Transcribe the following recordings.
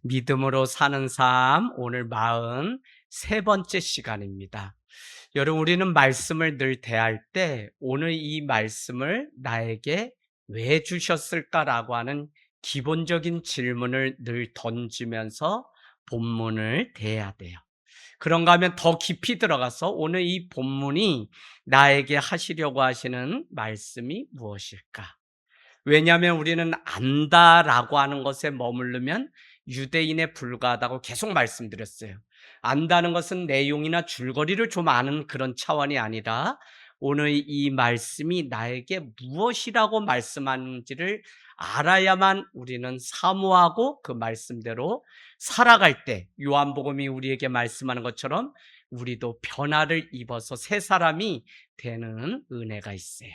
믿음으로 사는 삶, 오늘 43번째 시간입니다. 여러분, 우리는 말씀을 늘 대할 때 오늘 이 말씀을 나에게 왜 주셨을까라고 하는 기본적인 질문을 늘 던지면서 본문을 대해야 돼요. 그런가 하면 더 깊이 들어가서 오늘 이 본문이 나에게 하시려고 하시는 말씀이 무엇일까? 왜냐하면 우리는 안다라고 하는 것에 머무르면 유대인에 불과하다고 계속 말씀드렸어요. 안다는 것은 내용이나 줄거리를 좀 아는 그런 차원이 아니라 오늘 이 말씀이 나에게 무엇이라고 말씀하는지를 알아야만 우리는 사모하고 그 말씀대로 살아갈 때 요한복음이 우리에게 말씀하는 것처럼 우리도 변화를 입어서 새 사람이 되는 은혜가 있어요.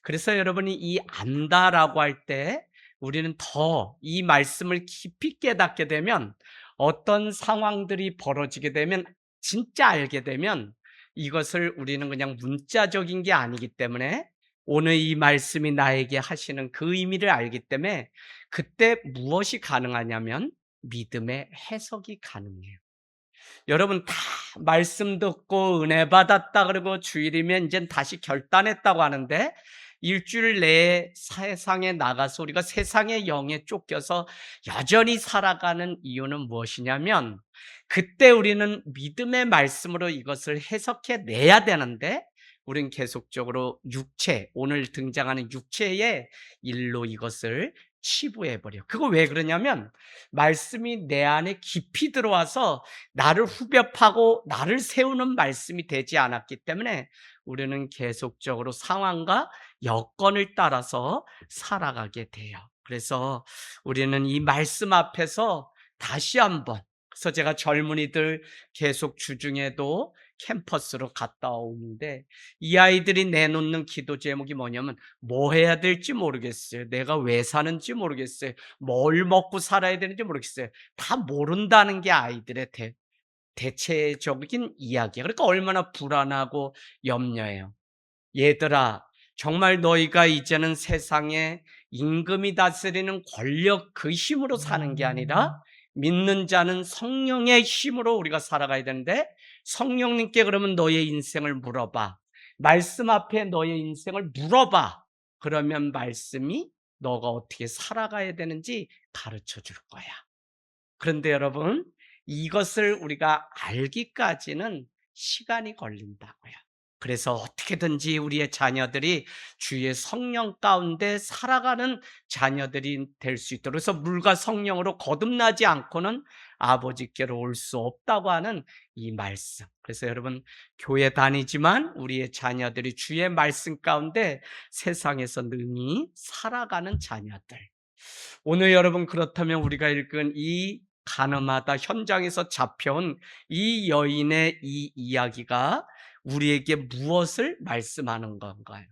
그래서 여러분이 이 안다라고 할 때 우리는 더 이 말씀을 깊이 깨닫게 되면 어떤 상황들이 벌어지게 되면 진짜 알게 되면 이것을 우리는 그냥 문자적인 게 아니기 때문에 오늘 이 말씀이 나에게 하시는 그 의미를 알기 때문에 그때 무엇이 가능하냐면 믿음의 해석이 가능해요. 여러분 다 말씀 듣고 은혜 받았다 그러고 주일이면 이젠 다시 결단했다고 하는데 일주일 내에 세상에 나가서 우리가 세상의 영에 쫓겨서 여전히 살아가는 이유는 무엇이냐면 그때 우리는 믿음의 말씀으로 이것을 해석해 내야 되는데 우린 계속적으로 육체, 오늘 등장하는 육체의 일로 이것을 치부해버려. 그거 왜 그러냐면 말씀이 내 안에 깊이 들어와서 나를 후벼파고 나를 세우는 말씀이 되지 않았기 때문에 우리는 계속적으로 상황과 여건을 따라서 살아가게 돼요. 그래서 우리는 이 말씀 앞에서 다시 한번, 그래서 제가 젊은이들 계속 주중에도 캠퍼스로 갔다 오는데 이 아이들이 내놓는 기도 제목이 뭐냐면 뭐 해야 될지 모르겠어요. 내가 왜 사는지 모르겠어요. 뭘 먹고 살아야 되는지 모르겠어요. 다 모른다는 게 아이들의 대체적인 이야기야. 그러니까 얼마나 불안하고 염려해요. 얘들아, 정말 너희가 이제는 세상에 임금이 다스리는 권력 그 힘으로 사는 게 아니라 믿는 자는 성령의 힘으로 우리가 살아가야 되는데 성령님께 그러면 너의 인생을 물어봐. 말씀 앞에 너의 인생을 물어봐. 그러면 말씀이 너가 어떻게 살아가야 되는지 가르쳐 줄 거야. 그런데 여러분, 이것을 우리가 알기까지는 시간이 걸린다고요. 그래서 어떻게든지 우리의 자녀들이 주의 성령 가운데 살아가는 자녀들이 될 수 있도록, 그래서 물과 성령으로 거듭나지 않고는 아버지께로 올 수 없다고 하는 이 말씀. 그래서 여러분, 교회 다니지만 우리의 자녀들이 주의 말씀 가운데 세상에서 능히 살아가는 자녀들. 오늘 여러분, 그렇다면 우리가 읽은 이 가늠하다 현장에서 잡혀온 이 여인의 이 이야기가 우리에게 무엇을 말씀하는 건가요?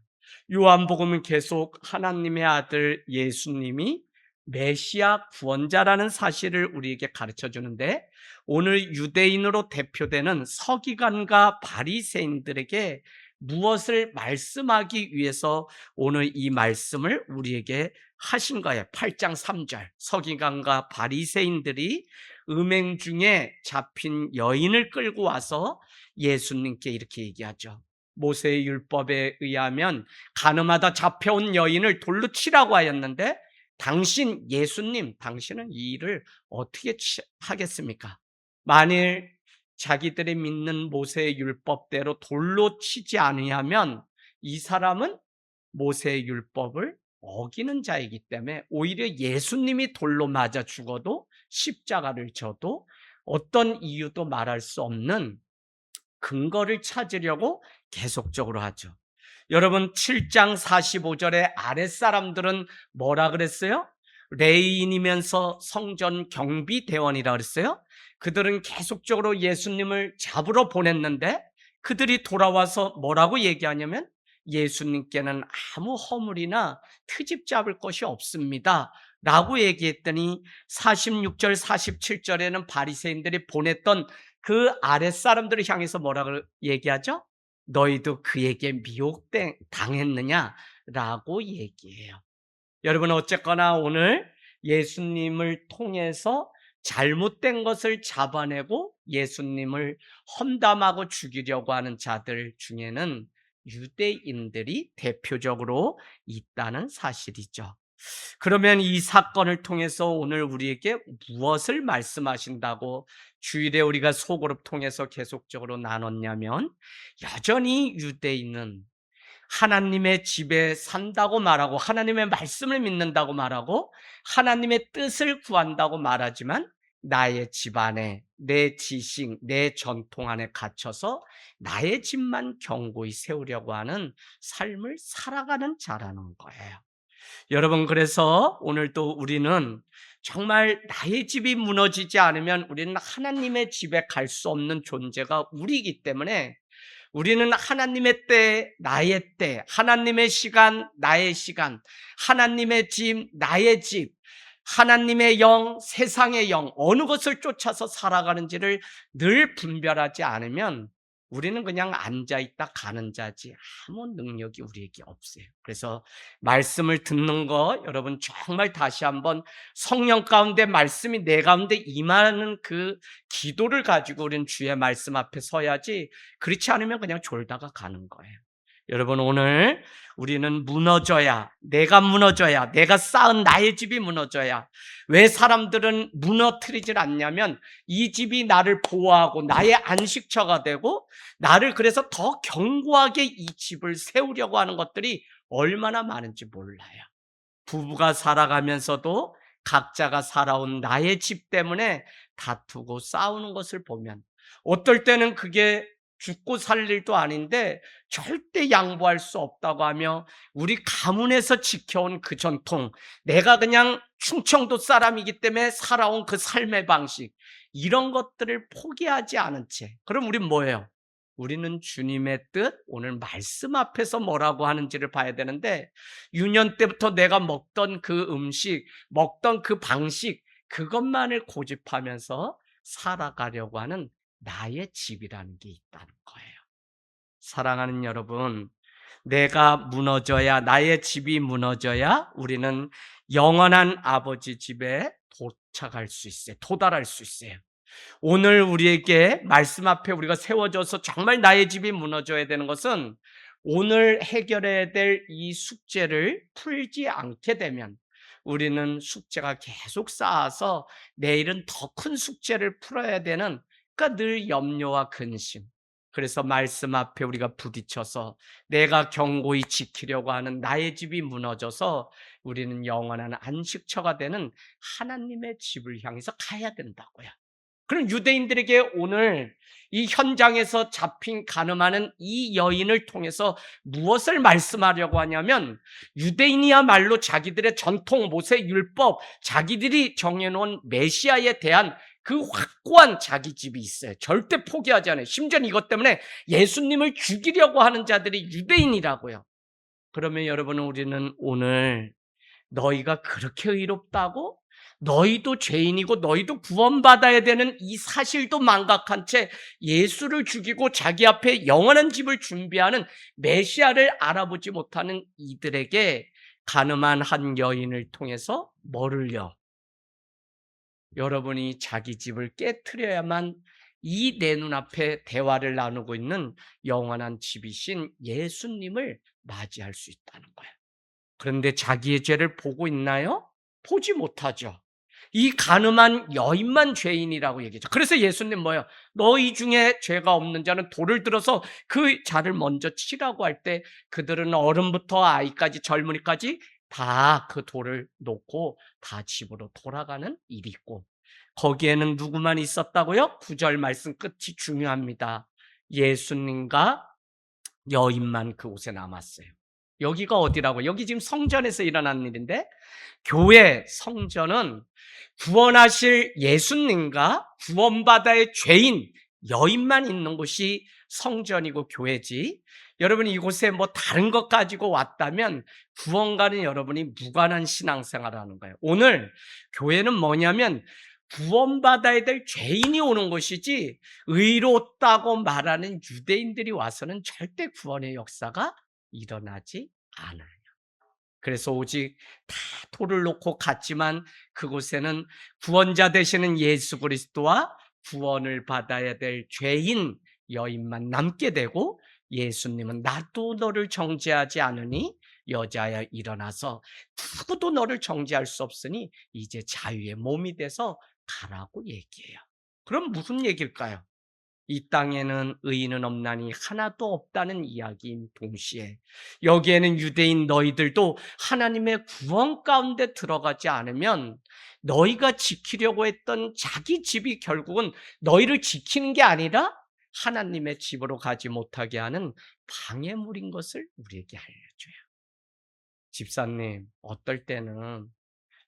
요한복음은 계속 하나님의 아들 예수님이 메시아 구원자라는 사실을 우리에게 가르쳐 주는데 오늘 유대인으로 대표되는 서기관과 바리새인들에게 무엇을 말씀하기 위해서 오늘 이 말씀을 우리에게 하신 거예요. 8장 3절 서기관과 바리새인들이 음행 중에 잡힌 여인을 끌고 와서 예수님께 이렇게 얘기하죠. 모세의 율법에 의하면 간음하다 잡혀온 여인을 돌로 치라고 하였는데 당신 예수님, 당신은 이 일을 어떻게 하겠습니까? 만일 자기들이 믿는 모세의 율법대로 돌로 치지 아니하면 이 사람은 모세의 율법을 어기는 자이기 때문에 오히려 예수님이 돌로 맞아 죽어도 십자가를 져도 어떤 이유도 말할 수 없는 근거를 찾으려고 계속적으로 하죠. 여러분 7장 45절에 아랫사람들은 뭐라 그랬어요? 레위인이면서 성전 경비대원이라 그랬어요. 그들은 계속적으로 예수님을 잡으러 보냈는데 그들이 돌아와서 뭐라고 얘기하냐면 예수님께는 아무 허물이나 트집 잡을 것이 없습니다 라고 얘기했더니 46절 47절에는 바리새인들이 보냈던 그 아랫사람들을 향해서 뭐라고 얘기하죠? 너희도 그에게 미혹당했느냐라고 얘기해요. 여러분 어쨌거나 오늘 예수님을 통해서 잘못된 것을 잡아내고 예수님을 험담하고 죽이려고 하는 자들 중에는 유대인들이 대표적으로 있다는 사실이죠. 그러면 이 사건을 통해서 오늘 우리에게 무엇을 말씀하신다고 주일에 우리가 소그룹 통해서 계속적으로 나눴냐면, 여전히 유대인은 하나님의 집에 산다고 말하고 하나님의 말씀을 믿는다고 말하고 하나님의 뜻을 구한다고 말하지만 나의 집 안에, 내 지식, 내 전통 안에 갇혀서 나의 집만 견고히 세우려고 하는 삶을 살아가는 자라는 거예요. 여러분, 그래서 오늘 또 우리는 정말 나의 집이 무너지지 않으면 우리는 하나님의 집에 갈 수 없는 존재가 우리이기 때문에, 우리는 하나님의 때, 나의 때, 하나님의 시간, 나의 시간, 하나님의 집, 나의 집, 하나님의 영, 세상의 영, 어느 것을 쫓아서 살아가는지를 늘 분별하지 않으면 우리는 그냥 앉아있다 가는 자지 아무 능력이 우리에게 없어요. 그래서 말씀을 듣는 거 여러분 정말 다시 한번 성령 가운데 말씀이 내 가운데 임하는 그 기도를 가지고 우리는 주의 말씀 앞에 서야지, 그렇지 않으면 그냥 졸다가 가는 거예요. 여러분, 오늘 우리는 무너져야, 내가 무너져야, 내가 쌓은 나의 집이 무너져야. 왜 사람들은 무너뜨리질 않냐면 이 집이 나를 보호하고 나의 안식처가 되고 나를 그래서 더 견고하게 이 집을 세우려고 하는 것들이 얼마나 많은지 몰라요. 부부가 살아가면서도 각자가 살아온 나의 집 때문에 다투고 싸우는 것을 보면, 어떨 때는 그게 죽고 살 일도 아닌데 절대 양보할 수 없다고 하며 우리 가문에서 지켜온 그 전통, 내가 그냥 충청도 사람이기 때문에 살아온 그 삶의 방식, 이런 것들을 포기하지 않은 채, 그럼 우린 뭐예요? 우리는 주님의 뜻, 오늘 말씀 앞에서 뭐라고 하는지를 봐야 되는데, 유년 때부터 내가 먹던 그 음식, 먹던 그 방식, 그것만을 고집하면서 살아가려고 하는 나의 집이라는 게 있다는 거예요. 사랑하는 여러분, 내가 무너져야, 나의 집이 무너져야 우리는 영원한 아버지 집에 도착할 수 있어요. 도달할 수 있어요. 오늘 우리에게 말씀 앞에 우리가 세워져서 정말 나의 집이 무너져야 되는 것은, 오늘 해결해야 될 이 숙제를 풀지 않게 되면 우리는 숙제가 계속 쌓아서 내일은 더 큰 숙제를 풀어야 되는, 그러니까 늘 염려와 근심. 그래서 말씀 앞에 우리가 부딪혀서 내가 견고히 지키려고 하는 나의 집이 무너져서 우리는 영원한 안식처가 되는 하나님의 집을 향해서 가야 된다고요. 그럼 유대인들에게 오늘 이 현장에서 잡힌 간음하는 이 여인을 통해서 무엇을 말씀하려고 하냐면, 유대인이야말로 자기들의 전통, 모세 율법, 자기들이 정해놓은 메시아에 대한 그 확고한 자기 집이 있어요. 절대 포기하지 않아요. 심지어 이것 때문에 예수님을 죽이려고 하는 자들이 유대인이라고요. 그러면 여러분, 우리는 오늘 너희가 그렇게 의롭다고? 너희도 죄인이고 너희도 구원받아야 되는 이 사실도 망각한 채 예수를 죽이고 자기 앞에 영원한 집을 준비하는 메시아를 알아보지 못하는 이들에게 가늠한 한 여인을 통해서 뭐를요? 여러분이 자기 집을 깨트려야만 이 내 눈앞에 대화를 나누고 있는 영원한 집이신 예수님을 맞이할 수 있다는 거예요. 그런데 자기의 죄를 보고 있나요? 보지 못하죠. 이 간음한 여인만 죄인이라고 얘기죠. 그래서 예수님 뭐예요? 너희 중에 죄가 없는 자는 돌을 들어서 그 자를 먼저 치라고 할 때 그들은 어른부터 아이까지 젊은이까지 다 그 돌을 놓고 다 집으로 돌아가는 일이 있고, 거기에는 누구만 있었다고요? 9절 말씀 끝이 중요합니다. 예수님과 여인만 그곳에 남았어요. 여기가 어디라고? 여기 지금 성전에서 일어난 일인데, 교회, 성전은 구원하실 예수님과 구원받아의 죄인, 여인만 있는 곳이 성전이고 교회지, 여러분이 이곳에 뭐 다른 것 가지고 왔다면 구원과는 여러분이 무관한 신앙생활을 하는 거예요. 오늘 교회는 뭐냐면 구원받아야 될 죄인이 오는 것이지, 의롭다고 말하는 유대인들이 와서는 절대 구원의 역사가 일어나지 않아요. 그래서 오직 다 돌을 놓고 갔지만 그곳에는 구원자 되시는 예수 그리스도와 구원을 받아야 될 죄인 여인만 남게 되고, 예수님은 나도 너를 정죄하지 않으니 여자야 일어나서 누구도 너를 정죄할 수 없으니 이제 자유의 몸이 돼서 가라고 얘기해요. 그럼 무슨 얘기일까요? 이 땅에는 의인은 없나니 하나도 없다는 이야기인 동시에, 여기에는 유대인 너희들도 하나님의 구원 가운데 들어가지 않으면 너희가 지키려고 했던 자기 집이 결국은 너희를 지키는 게 아니라 하나님의 집으로 가지 못하게 하는 방해물인 것을 우리에게 알려줘요. 집사님, 어떨 때는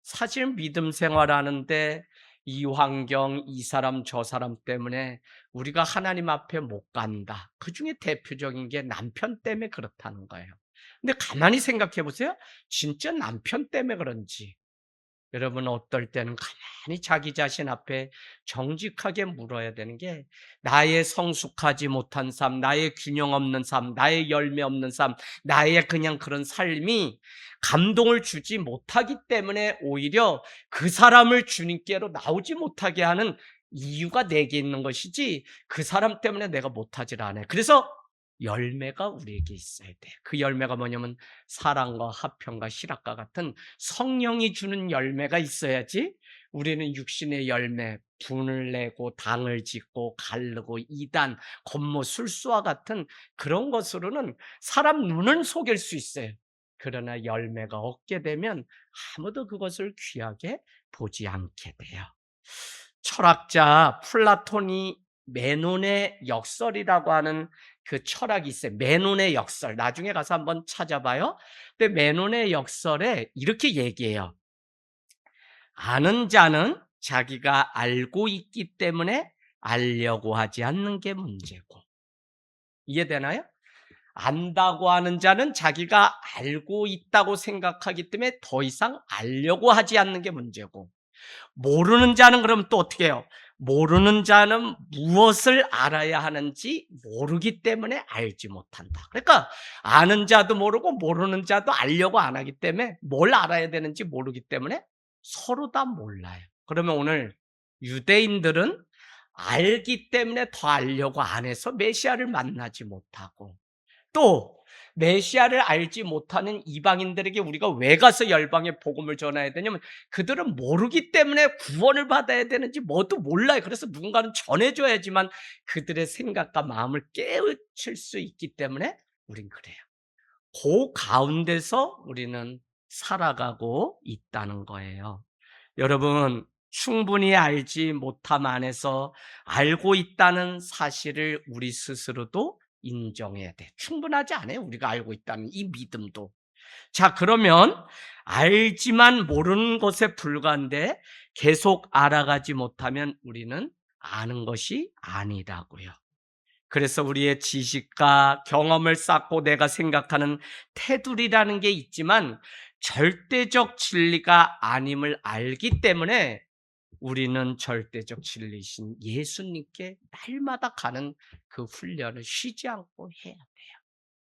사실 믿음 생활하는데 이 환경, 이 사람, 저 사람 때문에 우리가 하나님 앞에 못 간다. 그중에 대표적인 게 남편 때문에 그렇다는 거예요. 근데 가만히 생각해 보세요. 진짜 남편 때문에 그런지, 여러분 어떨 때는 가만히 자기 자신 앞에 정직하게 물어야 되는 게, 나의 성숙하지 못한 삶, 나의 균형 없는 삶, 나의 열매 없는 삶, 나의 그냥 그런 삶이 감동을 주지 못하기 때문에 오히려 그 사람을 주님께로 나오지 못하게 하는 이유가 내게 있는 것이지, 그 사람 때문에 내가 못하질 않아요. 그래서 열매가 우리에게 있어야 돼요. 그 열매가 뭐냐면 사랑과 화평과 희락과 같은 성령이 주는 열매가 있어야지, 우리는 육신의 열매, 분을 내고 당을 짓고 가르고 이단, 권모, 술수와 같은 그런 것으로는 사람 눈은 속일 수 있어요. 그러나 열매가 없게 되면 아무도 그것을 귀하게 보지 않게 돼요. 철학자 플라톤이 메논의 역설이라고 하는 그 철학이 있어요. 메논의 역설. 나중에 가서 한번 찾아봐요. 근데 메논의 역설에 이렇게 얘기해요. 아는 자는 자기가 알고 있기 때문에 알려고 하지 않는 게 문제고. 이해되나요? 안다고 하는 자는 자기가 알고 있다고 생각하기 때문에 더 이상 알려고 하지 않는 게 문제고, 모르는 자는 그럼 또 어떻게 해요? 모르는 자는 무엇을 알아야 하는지 모르기 때문에 알지 못한다. 그러니까 아는 자도 모르고 모르는 자도 알려고 안 하기 때문에, 뭘 알아야 되는지 모르기 때문에 서로 다 몰라요. 그러면 오늘 유대인들은 알기 때문에 더 알려고 안 해서 메시아를 만나지 못하고, 또 메시아를 알지 못하는 이방인들에게 우리가 왜 가서 열방의 복음을 전해야 되냐면, 그들은 모르기 때문에 구원을 받아야 되는지 뭐도 몰라요. 그래서 누군가는 전해줘야지만 그들의 생각과 마음을 깨우칠 수 있기 때문에 우린 그래요. 그 가운데서 우리는 살아가고 있다는 거예요. 여러분, 충분히 알지 못함 안에서 알고 있다는 사실을 우리 스스로도 인정해야 돼. 충분하지 않아요, 우리가 알고 있다는 이 믿음도. 자, 그러면 알지만 모르는 것에 불과한데 계속 알아가지 못하면 우리는 아는 것이 아니라고요. 그래서 우리의 지식과 경험을 쌓고 내가 생각하는 테두리라는 게 있지만 절대적 진리가 아님을 알기 때문에 우리는 절대적 진리신 예수님께 날마다 가는 그 훈련을 쉬지 않고 해야 돼요.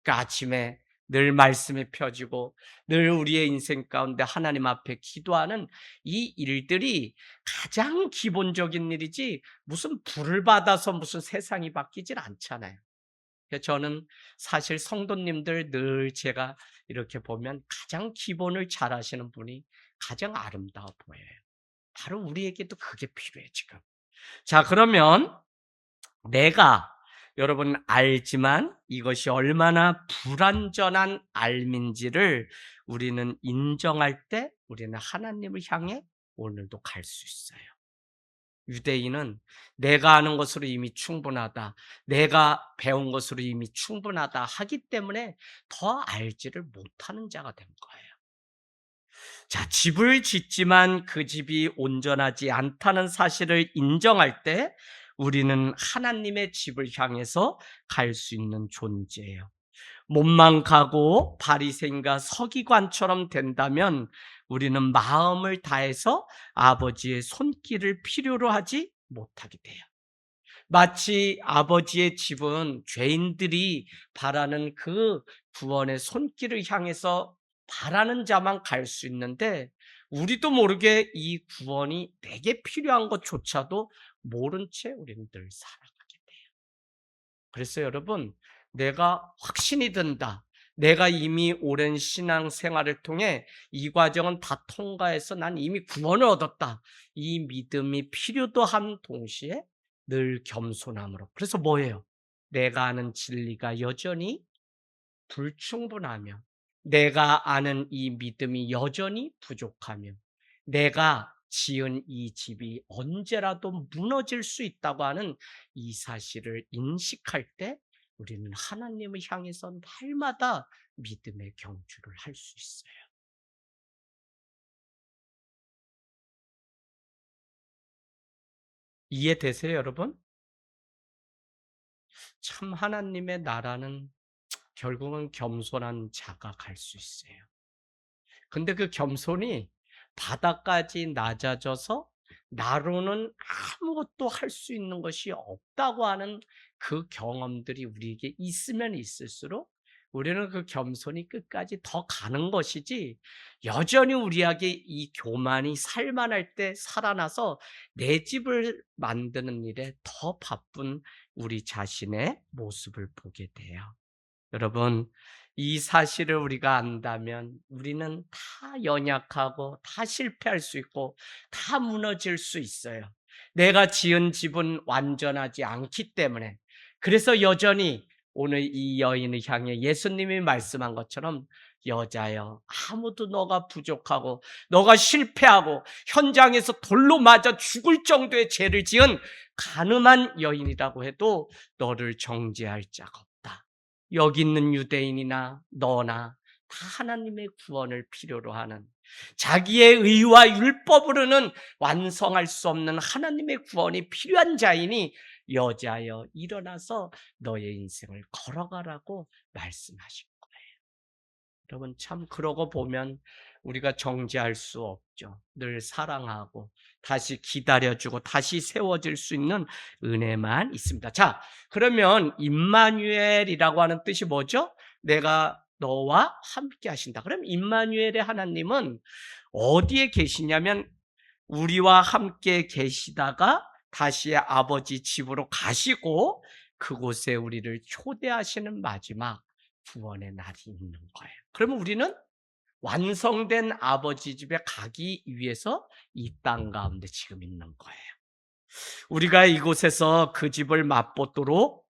그 아침에 늘 말씀이 펴지고 늘 우리의 인생 가운데 하나님 앞에 기도하는 이 일들이 가장 기본적인 일이지, 무슨 불을 받아서 무슨 세상이 바뀌질 않잖아요. 그래서 저는 사실 성도님들 늘 제가 이렇게 보면 가장 기본을 잘 하시는 분이 가장 아름다워 보여요. 바로 우리에게도 그게 필요해 지금. 자, 그러면 내가, 여러분 알지만 이것이 얼마나 불완전한 알민지를 우리는 인정할 때 우리는 하나님을 향해 오늘도 갈 수 있어요. 유대인은 내가 아는 것으로 이미 충분하다, 내가 배운 것으로 이미 충분하다 하기 때문에 더 알지를 못하는 자가 된 거예요. 자, 집을 짓지만 그 집이 온전하지 않다는 사실을 인정할 때 우리는 하나님의 집을 향해서 갈 수 있는 존재예요. 몸만 가고 바리새인과 서기관처럼 된다면 우리는 마음을 다해서 아버지의 손길을 필요로 하지 못하게 돼요. 마치 아버지의 집은 죄인들이 바라는 그 구원의 손길을 향해서 바라는 자만 갈 수 있는데 우리도 모르게 이 구원이 내게 필요한 것조차도 모른 채 우리는 늘 살아가게 돼요. 그래서 여러분, 내가 확신이 든다. 내가 이미 오랜 신앙 생활을 통해 이 과정은 다 통과해서 난 이미 구원을 얻었다. 이 믿음이 필요도 한 동시에 늘 겸손함으로. 그래서 뭐예요? 내가 아는 진리가 여전히 불충분하며, 내가 아는 이 믿음이 여전히 부족하며, 내가 지은 이 집이 언제라도 무너질 수 있다고 하는 이 사실을 인식할 때 우리는 하나님을 향해서 날마다 믿음의 경주를 할 수 있어요. 이해되세요, 여러분? 참 하나님의 나라는 결국은 겸손한 자가 갈 수 있어요. 근데 그 겸손이 바닥까지 낮아져서 나로는 아무것도 할 수 있는 것이 없다고 하는 그 경험들이 우리에게 있으면 있을수록 우리는 그 겸손이 끝까지 더 가는 것이지, 여전히 우리에게 이 교만이 살만할 때 살아나서 내 집을 만드는 일에 더 바쁜 우리 자신의 모습을 보게 돼요. 여러분, 이 사실을 우리가 안다면 우리는 다 연약하고 다 실패할 수 있고 다 무너질 수 있어요. 내가 지은 집은 완전하지 않기 때문에. 그래서 여전히 오늘 이 여인을 향해 예수님이 말씀한 것처럼, 여자여, 아무도 너가 부족하고 너가 실패하고 현장에서 돌로 맞아 죽을 정도의 죄를 지은 간음한 여인이라고 해도 너를 정죄할 자가 없다. 여기 있는 유대인이나 너나 다 하나님의 구원을 필요로 하는, 자기의 의와 율법으로는 완성할 수 없는 하나님의 구원이 필요한 자이니 여자여 일어나서 너의 인생을 걸어가라고 말씀하신 거예요. 여러분, 참 그러고 보면 우리가 정죄할 수 없죠. 늘 사랑하고 다시 기다려주고 다시 세워질 수 있는 은혜만 있습니다. 자, 그러면 임마누엘이라고 하는 뜻이 뭐죠? 내가 너와 함께 하신다. 그럼 임마누엘의 하나님은 어디에 계시냐면 우리와 함께 계시다가 다시 아버지 집으로 가시고 그곳에 우리를 초대하시는 마지막 구원의 날이 있는 거예요. 그러면 우리는 완성된 아버지 집에 가기 위해서 이 땅 가운데 지금 있는 거예요. 우리가 이곳에서 그 집을 맛보도록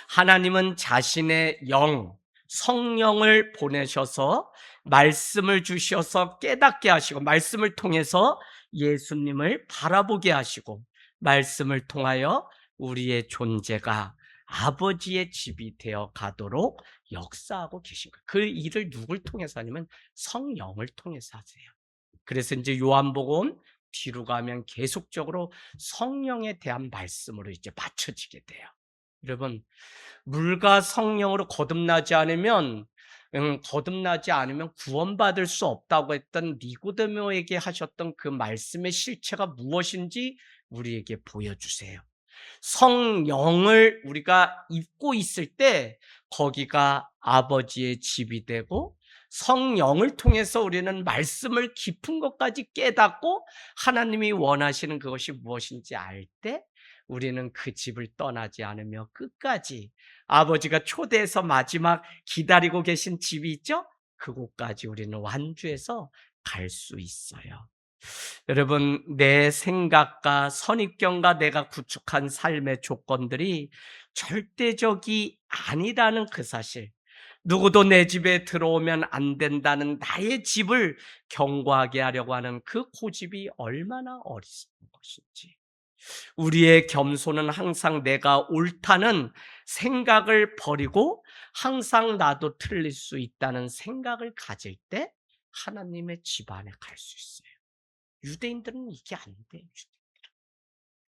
하나님은 자신의 영, 성령을 보내셔서 말씀을 주셔서 깨닫게 하시고, 말씀을 통해서 예수님을 바라보게 하시고, 말씀을 통하여 우리의 존재가 아버지의 집이 되어 가도록 역사하고 계신 거예요. 그 일을 누굴 통해서 하냐면 성령을 통해서 하세요. 그래서 이제 요한복음 뒤로 가면 계속적으로 성령에 대한 말씀으로 이제 맞춰지게 돼요. 여러분, 물과 성령으로 거듭나지 않으면 구원받을 수 없다고 했던 니고데모에게 하셨던 그 말씀의 실체가 무엇인지 우리에게 보여주세요. 성령을 우리가 입고 있을 때 거기가 아버지의 집이 되고, 성령을 통해서 우리는 말씀을 깊은 것까지 깨닫고 하나님이 원하시는 그것이 무엇인지 알 때 우리는 그 집을 떠나지 않으며 끝까지 아버지가 초대해서 마지막 기다리고 계신 집이 있죠? 그곳까지 우리는 완주해서 갈 수 있어요. 여러분, 내 생각과 선입견과 내가 구축한 삶의 조건들이 절대적이 아니라는 그 사실, 누구도 내 집에 들어오면 안 된다는 나의 집을 경고하게 하려고 하는 그 고집이 얼마나 어리석은 것인지, 우리의 겸손은 항상 내가 옳다는 생각을 버리고 항상 나도 틀릴 수 있다는 생각을 가질 때 하나님의 집 안에 갈 수 있어요. 유대인들은 이게 안 돼요.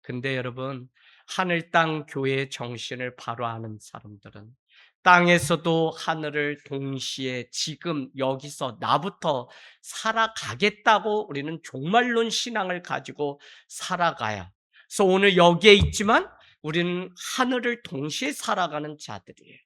근데 여러분, 하늘 땅 교회의 정신을 바로 아는 사람들은 땅에서도 하늘을 동시에 지금 여기서 나부터 살아가겠다고 우리는 종말론 신앙을 가지고 살아가야. 그래서 오늘 여기에 있지만 우리는 하늘을 동시에 살아가는 자들이에요.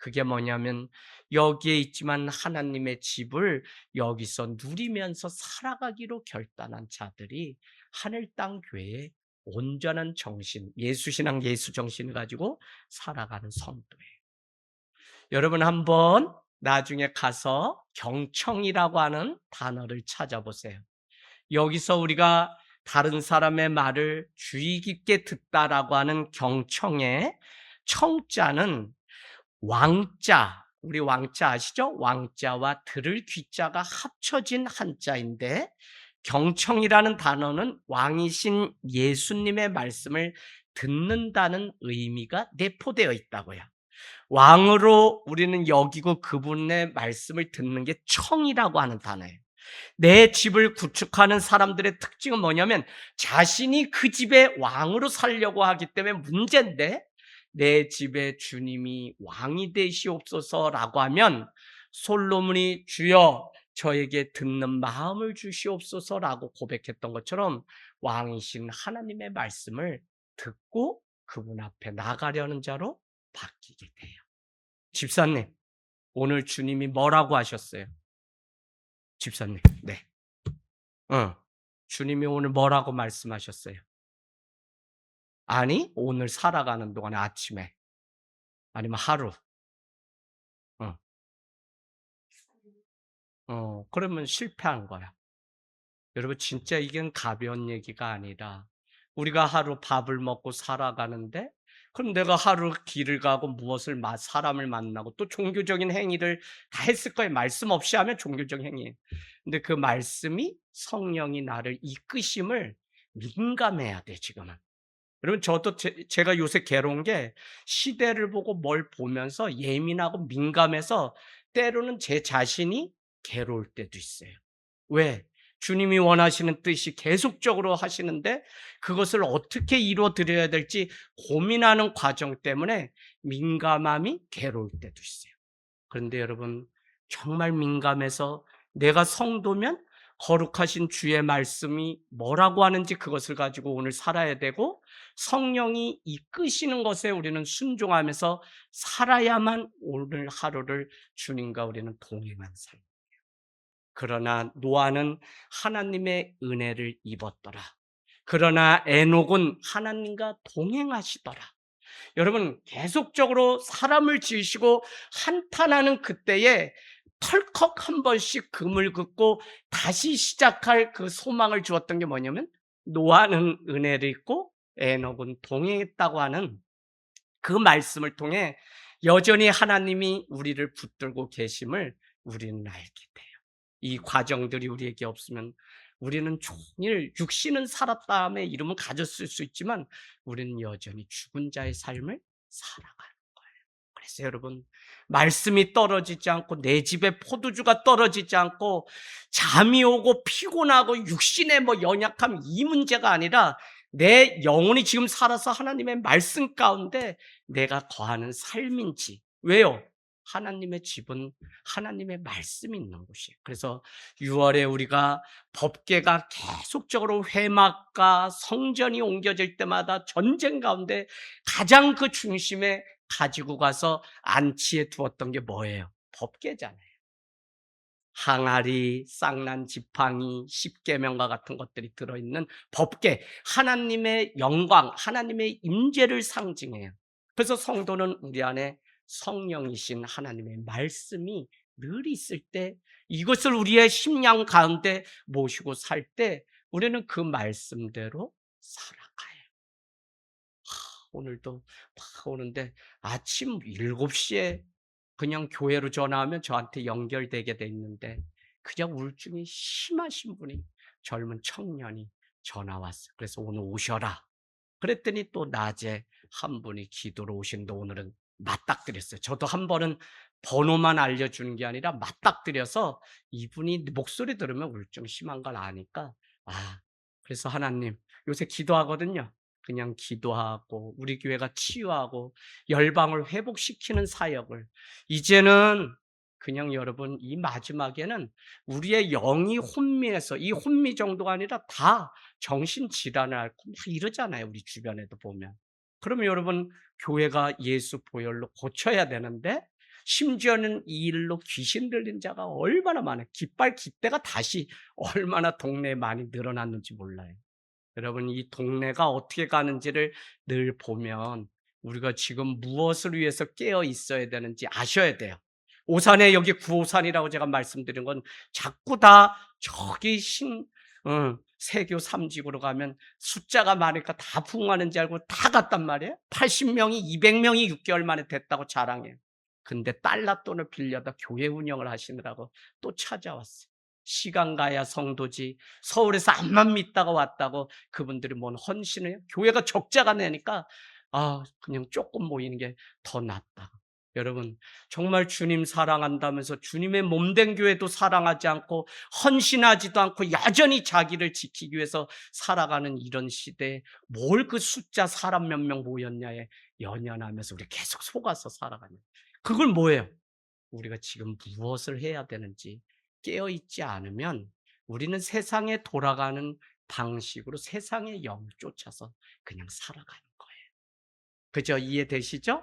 그게 뭐냐면 여기에 있지만 하나님의 집을 여기서 누리면서 살아가기로 결단한 자들이 하늘 땅 교회에 온전한 정신, 예수신앙 예수정신을 가지고 살아가는 성도예요. 여러분 한번 나중에 가서 경청이라고 하는 단어를 찾아보세요. 여기서 우리가 다른 사람의 말을 주의 깊게 듣다라고 하는 경청의 청자는 왕자, 우리 왕자 아시죠? 왕자와 들을 귀자가 합쳐진 한자인데 경청이라는 단어는 왕이신 예수님의 말씀을 듣는다는 의미가 내포되어 있다고요. 왕으로 우리는 여기고 그분의 말씀을 듣는 게 청이라고 하는 단어예요. 내 집을 구축하는 사람들의 특징은 뭐냐면 자신이 그 집의 왕으로 살려고 하기 때문에 문제인데, 내 집에 주님이 왕이 되시옵소서라고 하면 솔로몬이 주여 저에게 듣는 마음을 주시옵소서라고 고백했던 것처럼 왕이신 하나님의 말씀을 듣고 그분 앞에 나가려는 자로 바뀌게 돼요. 집사님, 오늘 주님이 뭐라고 하셨어요? 집사님, 네. 주님이 오늘 뭐라고 말씀하셨어요? 아니, 오늘 살아가는 동안에 아침에, 아니면 하루. 어, 그러면 실패한 거야. 여러분, 진짜 이건 가벼운 얘기가 아니라 우리가 하루 밥을 먹고 살아가는데, 그럼 내가 하루 길을 가고 무엇을 사람을 만나고 또 종교적인 행위를 다 했을 거예요. 말씀 없이 하면 종교적 행위예요. 근데 그 말씀이 성령이 나를 이끄심을 민감해야 돼, 지금은. 여러분, 저도 제가 요새 괴로운 게 시대를 보고 뭘 보면서 예민하고 민감해서 때로는 제 자신이 괴로울 때도 있어요. 왜? 주님이 원하시는 뜻이 계속적으로 하시는데 그것을 어떻게 이루어 드려야 될지 고민하는 과정 때문에 민감함이 괴로울 때도 있어요. 그런데 여러분, 정말 민감해서 내가 성도면 거룩하신 주의 말씀이 뭐라고 하는지 그것을 가지고 오늘 살아야 되고, 성령이 이끄시는 것에 우리는 순종하면서 살아야만 오늘 하루를 주님과 우리는 동행한 삶. 그러나 노아는 하나님의 은혜를 입었더라. 그러나 에녹은 하나님과 동행하시더라. 여러분, 계속적으로 사람을 지으시고 한탄하는 그때에 털컥 한 번씩 금을 긋고 다시 시작할 그 소망을 주었던 게 뭐냐면 노아는 은혜를 입고 에녹은 동행했다고 하는 그 말씀을 통해 여전히 하나님이 우리를 붙들고 계심을 우리는 알게 돼요. 이 과정들이 우리에게 없으면 우리는 종일 육신은 살았다함의 이름은 가졌을 수 있지만 우리는 여전히 죽은 자의 삶을 살아가는 거예요. 그래서 여러분, 말씀이 떨어지지 않고 내 집에 포도주가 떨어지지 않고 잠이 오고 피곤하고 육신의 연약함, 이 문제가 아니라 내 영혼이 지금 살아서 하나님의 말씀 가운데 내가 거하는 삶인지. 왜요? 하나님의 집은 하나님의 말씀이 있는 곳이에요. 그래서 6월에 우리가 법궤가 계속적으로 회막과 성전이 옮겨질 때마다 전쟁 가운데 가장 그 중심에 가지고 가서 안치해 두었던 게 뭐예요? 법궤잖아요. 항아리, 쌍난 지팡이, 십계명과 같은 것들이 들어있는 법궤, 하나님의 영광, 하나님의 임재를 상징해요. 그래서 성도는 우리 안에 성령이신 하나님의 말씀이 늘 있을 때, 이것을 우리의 심령 가운데 모시고 살 때 우리는 그 말씀대로 살아가요. 오늘도 막 오는데 아침 7시에 그냥 교회로 전화하면 저한테 연결되게 돼 있는데, 그냥 우울증이 심하신 분이, 젊은 청년이 전화 왔어요. 그래서 오늘 오셔라. 그랬더니 또 낮에 한 분이 기도로 오시는데 오늘은 맞닥뜨렸어요. 저도 한 번은 번호만 알려주는 게 아니라 맞닥뜨려서 이분이 목소리 들으면 우울증 심한 걸 아니까, 그래서 하나님, 요새 기도하거든요. 그냥 기도하고 우리 교회가 치유하고 열방을 회복시키는 사역을, 이제는 그냥 여러분, 이 마지막에는 우리의 영이 혼미해서, 이 혼미 정도가 아니라 다 정신질환을 앓고 막 이러잖아요. 우리 주변에도 보면. 그러면 여러분, 교회가 예수 보혈로 고쳐야 되는데 심지어는 이 일로 귀신 들린 자가 얼마나 많아요. 깃발 깃대가 다시 얼마나 동네에 많이 늘어났는지 몰라요. 여러분, 이 동네가 어떻게 가는지를 늘 보면 우리가 지금 무엇을 위해서 깨어 있어야 되는지 아셔야 돼요. 오산에 여기 구오산이라고 제가 말씀드린 건 자꾸 다 저기 세교 3직으로 가면 숫자가 많으니까 다 부흥하는 줄 알고 다 갔단 말이에요. 80명이 200명이 6개월 만에 됐다고 자랑해요. 근데 달랏돈을 빌려다 교회 운영을 하시느라고 또 찾아왔어요. 시간 가야 성도지, 서울에서 암만 믿다가 왔다고 그분들이 뭔 헌신을 해요? 교회가 적자가 나니까 그냥 조금 모이는 게 더 낫다. 여러분, 정말 주님 사랑한다면서 주님의 몸된 교회도 사랑하지 않고 헌신하지도 않고 여전히 자기를 지키기 위해서 살아가는 이런 시대에 뭘 그 숫자 사람 몇 명 모였냐에 연연하면서 우리 계속 속아서 살아가냐. 그걸 뭐예요? 우리가 지금 무엇을 해야 되는지 깨어있지 않으면 우리는 세상에 돌아가는 방식으로 세상의 영 쫓아서 그냥 살아가는 거예요. 그죠? 이해되시죠?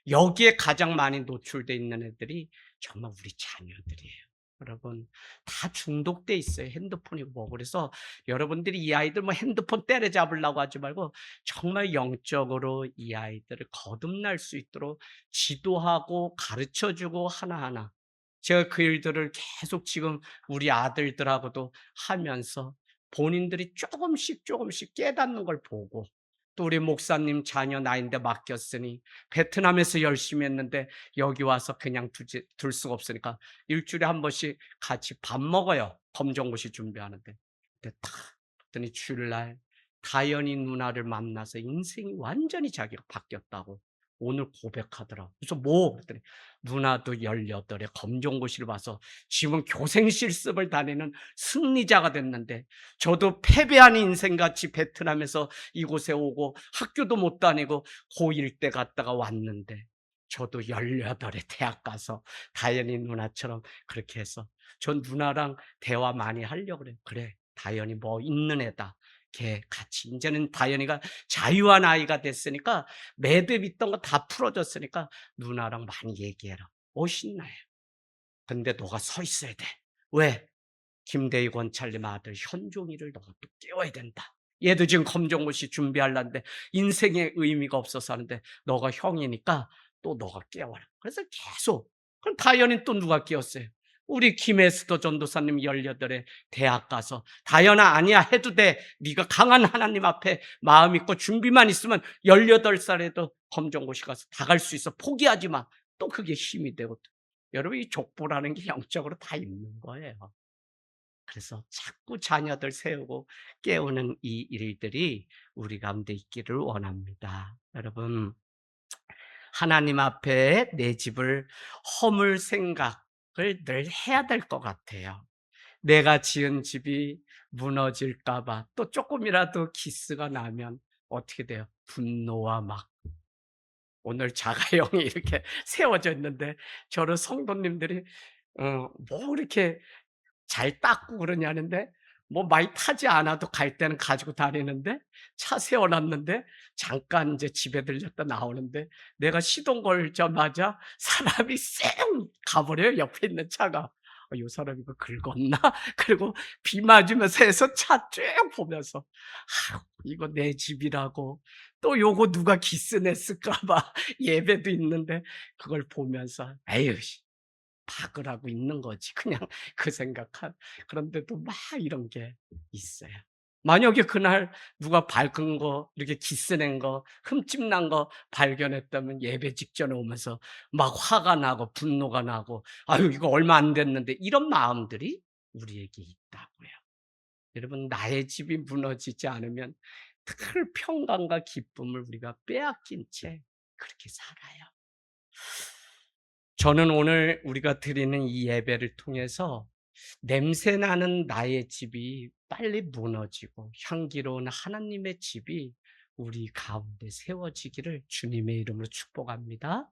여기에 가장 많이 노출되어 있는 애들이 정말 우리 자녀들이에요. 여러분, 다 중독돼 있어요. 핸드폰이 뭐. 그래서 여러분들이 이 아이들 뭐 핸드폰 때려잡으려고 하지 말고 정말 영적으로 이 아이들을 거듭날 수 있도록 지도하고 가르쳐주고 하나하나. 제가 그 일들을 계속 지금 우리 아들들하고도 하면서 본인들이 조금씩 조금씩 깨닫는 걸 보고, 또 우리 목사님 자녀 나인데 맡겼으니 베트남에서 열심히 했는데 여기 와서 그냥 둘 수가 없으니까 일주일에 한 번씩 같이 밥 먹어요. 검정고시 준비하는데. 근데 딱 봤더니 주일날 다연이 누나를 만나서 인생이 완전히 자기가 바뀌었다고 오늘 고백하더라고. 그래서 뭐? 그랬더니 누나도 18에 검정고시를 봐서 지금 교생 실습을 다니는 승리자가 됐는데, 저도 패배한 인생같이 베트남에서 이곳에 오고 학교도 못 다니고 고1 때 갔다가 왔는데, 저도 18에 대학 가서 다현이 누나처럼 그렇게 해서 전 누나랑 대화 많이 하려고 그래요. 그래, 다현이 뭐 있는 애다. 걔 같이 이제는 다현이가 자유한 아이가 됐으니까 매듭 있던 거 다 풀어졌으니까 누나랑 많이 얘기해라. 신나요. 근데 너가 서 있어야 돼. 왜? 김대희 권찰님 아들 현종이를 너가 또 깨워야 된다. 얘도 지금 검정고시 준비하려는데 인생의 의미가 없어서 하는데 너가 형이니까 또 너가 깨워라. 그래서 계속. 그럼 다현이 또 누가 깨웠어요? 우리 김에스더 전도사님 18에 대학 가서 다현아 아니야 해도 돼. 네가 강한 하나님 앞에 마음 있고 준비만 있으면 18살에도 검정고시 가서 다 갈 수 있어. 포기하지 마. 또 그게 힘이 되거든. 여러분, 이 족보라는 게 영적으로 다 있는 거예요. 그래서 자꾸 자녀들 세우고 깨우는 이 일들이 우리 가운데 있기를 원합니다. 여러분, 하나님 앞에 내 집을 허물 생각을 늘 해야 될 것 같아요. 내가 지은 집이 무너질까 봐 또 조금이라도 기스가 나면 어떻게 돼요? 분노와 막. 오늘 자가용이 이렇게 세워져 있는데 저를 성도님들이 뭐 이렇게 잘 닦고 그러냐는데, 뭐 많이 타지 않아도 갈 때는 가지고 다니는데, 차 세워놨는데 잠깐 이제 집에 들렸다 나오는데 내가 시동 걸자마자 사람이 쌩 가버려요. 옆에 있는 차가. 이 사람 이거 긁었나? 그리고 비 맞으면서 해서 차 쭉 보면서 이거 내 집이라고, 또 요거 누가 기스 냈을까 봐 예배도 있는데 그걸 보면서 에휴 박으라고 있는 거지. 그냥 그 생각한. 그런데도 막 이런 게 있어요. 만약에 그날 누가 밝은 거, 이렇게 기스낸 거, 흠집 난 거 발견했다면 예배 직전에 오면서 막 화가 나고 분노가 나고, 아유, 이거 얼마 안 됐는데, 이런 마음들이 우리에게 있다고요. 여러분, 나의 집이 무너지지 않으면 큰 평강과 기쁨을 우리가 빼앗긴 채 그렇게 살아요. 저는 오늘 우리가 드리는 이 예배를 통해서 냄새나는 나의 집이 빨리 무너지고 향기로운 하나님의 집이 우리 가운데 세워지기를 주님의 이름으로 축복합니다.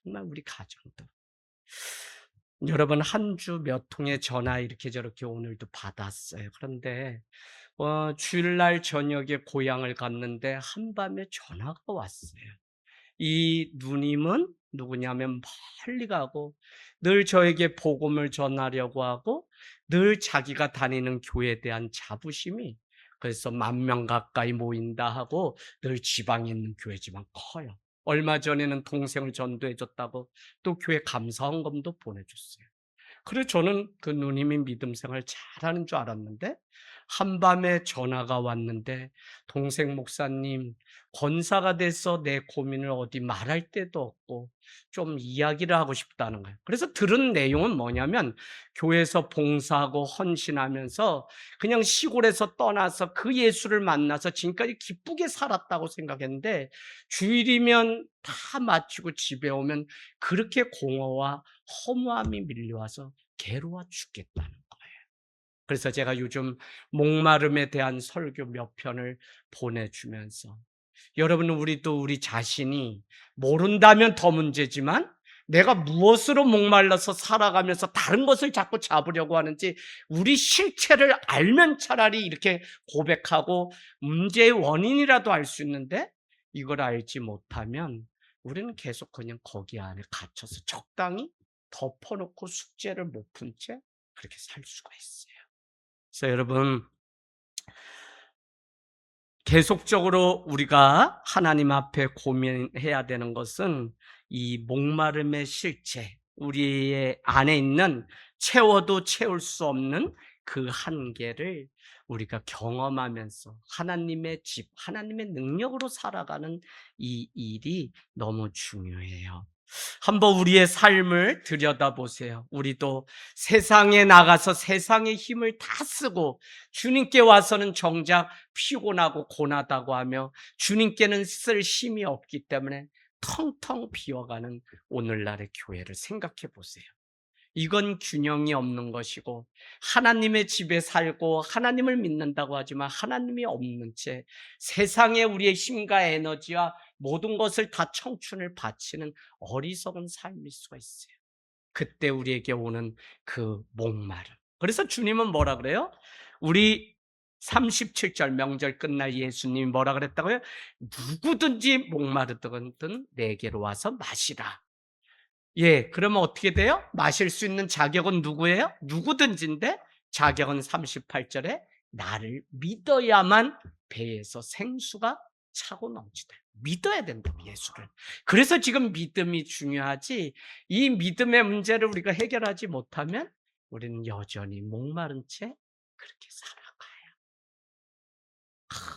정말 우리 가정도. 여러분, 한 주 몇 통의 전화 이렇게 저렇게 오늘도 받았어요. 그런데 주일날 저녁에 고향을 갔는데 한밤에 전화가 왔어요. 이 누님은 누구냐면 멀리 가고 늘 저에게 복음을 전하려고 하고 늘 자기가 다니는 교회에 대한 자부심이 그래서 10,000명 가까이 모인다 하고 늘 지방에 있는 교회지만 커요. 얼마 전에는 동생을 전도해 줬다고 또 교회 감사헌금도 보내줬어요. 그래서 저는 그 누님이 믿음 생활 잘하는 줄 알았는데 한밤에 전화가 왔는데 동생 목사님 권사가 돼서 내 고민을 어디 말할 데도 없고 좀 이야기를 하고 싶다는 거예요. 그래서 들은 내용은 뭐냐면 교회에서 봉사하고 헌신하면서 그냥 시골에서 떠나서 그 예수를 만나서 지금까지 기쁘게 살았다고 생각했는데 주일이면 다 마치고 집에 오면 그렇게 공허와 허무함이 밀려와서 괴로워 죽겠다는 거예요. 그래서 제가 요즘 목마름에 대한 설교 몇 편을 보내주면서 여러분 우리도 우리 자신이 모른다면 더 문제지만 내가 무엇으로 목말라서 살아가면서 다른 것을 자꾸 잡으려고 하는지 우리 실체를 알면 차라리 이렇게 고백하고 문제의 원인이라도 알 수 있는데 이걸 알지 못하면 우리는 계속 그냥 거기 안에 갇혀서 적당히 덮어놓고 숙제를 못 푼 채 그렇게 살 수가 있어요. 그래서 여러분 계속적으로 우리가 하나님 앞에 고민해야 되는 것은 이 목마름의 실체, 우리의 안에 있는 채워도 채울 수 없는 그 한계를 우리가 경험하면서 하나님의 집, 하나님의 능력으로 살아가는 이 일이 너무 중요해요. 한번 우리의 삶을 들여다보세요. 우리도 세상에 나가서 세상의 힘을 다 쓰고 주님께 와서는 정작 피곤하고 고나다고 하며 주님께는 쓸 힘이 없기 때문에 텅텅 비어가는 오늘날의 교회를 생각해 보세요. 이건 균형이 없는 것이고 하나님의 집에 살고 하나님을 믿는다고 하지만 하나님이 없는 채 세상에 우리의 힘과 에너지와 모든 것을 다 청춘을 바치는 어리석은 삶일 수가 있어요. 그때 우리에게 오는 그 목마름. 그래서 주님은 뭐라 그래요? 우리 37절 명절 끝날 예수님이 뭐라 그랬다고요? 누구든지 목마르든 내게로 와서 마시라. 예, 그러면 어떻게 돼요? 마실 수 있는 자격은 누구예요? 누구든지인데 자격은 38절에 나를 믿어야만 배에서 생수가 차고 넘치다. 믿어야 된다고 예수를. 그래서 지금 믿음이 중요하지 이 믿음의 문제를 우리가 해결하지 못하면 우리는 여전히 목마른 채 그렇게 살아가요.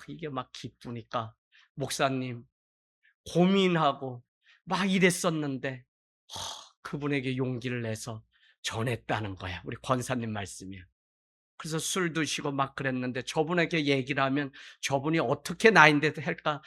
이게 막 기쁘니까 목사님 고민하고 막 이랬었는데 그분에게 용기를 내서 전했다는 거야. 우리 권사님 말씀이야. 그래서 술 드시고 막 그랬는데 저분에게 얘기를 하면 저분이 어떻게 나인데 할까?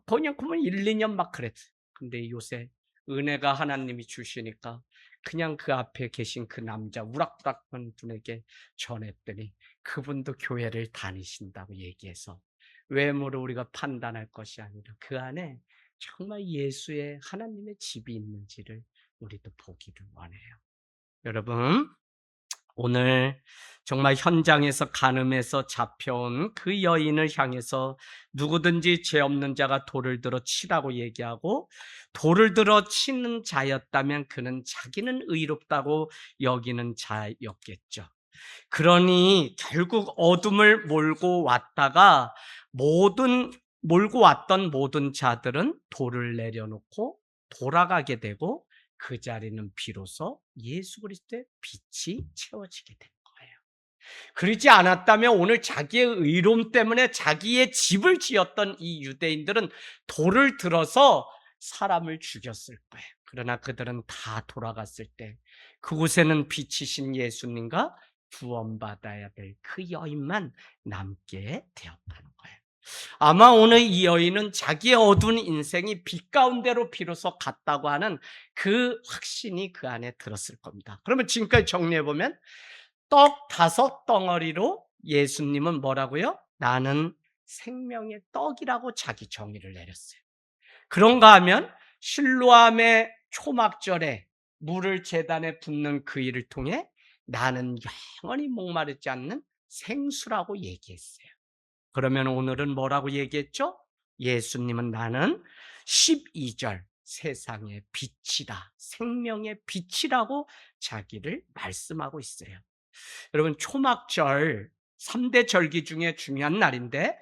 그냥 1, 2년 막 그랬어요. 근데 요새 은혜가 하나님이 주시니까 그냥 그 앞에 계신 그 남자 우락부락한 분에게 전했더니 그분도 교회를 다니신다고 얘기해서 외모로 우리가 판단할 것이 아니라 그 안에 정말 예수의 하나님의 집이 있는지를 우리도 보기를 원해요. 여러분 오늘 정말 현장에서 간음해서 잡혀온 그 여인을 향해서 누구든지 죄 없는 자가 돌을 들어 치라고 얘기하고 돌을 들어 치는 자였다면 그는 자기는 의롭다고 여기는 자였겠죠. 그러니 결국 어둠을 몰고 왔다가 몰고 왔던 모든 자들은 돌을 내려놓고 돌아가게 되고 그 자리는 비로소 예수 그리스도의 빛이 채워지게 된 거예요. 그러지 않았다면 오늘 자기의 의로움 때문에 자기의 집을 지었던 이 유대인들은 돌을 들어서 사람을 죽였을 거예요. 그러나 그들은 다 돌아갔을 때 그곳에는 빛이신 예수님과 구원받아야 될 그 여인만 남게 되었다는 거예요. 아마 오늘 이 여인은 자기의 어두운 인생이 빛 가운데로 비로소 갔다고 하는 그 확신이 그 안에 들었을 겁니다. 그러면 지금까지 정리해보면 떡 5덩어리로 예수님은 뭐라고요? 나는 생명의 떡이라고 자기 정의를 내렸어요. 그런가 하면 실로암의 초막절에 물을 제단에 붓는 그 일을 통해 나는 영원히 목마르지 않는 생수라고 얘기했어요. 그러면 오늘은 뭐라고 얘기했죠? 예수님은 나는 12절 세상의 빛이다. 생명의 빛이라고 자기를 말씀하고 있어요. 여러분, 초막절 3대 절기 중에 중요한 날인데,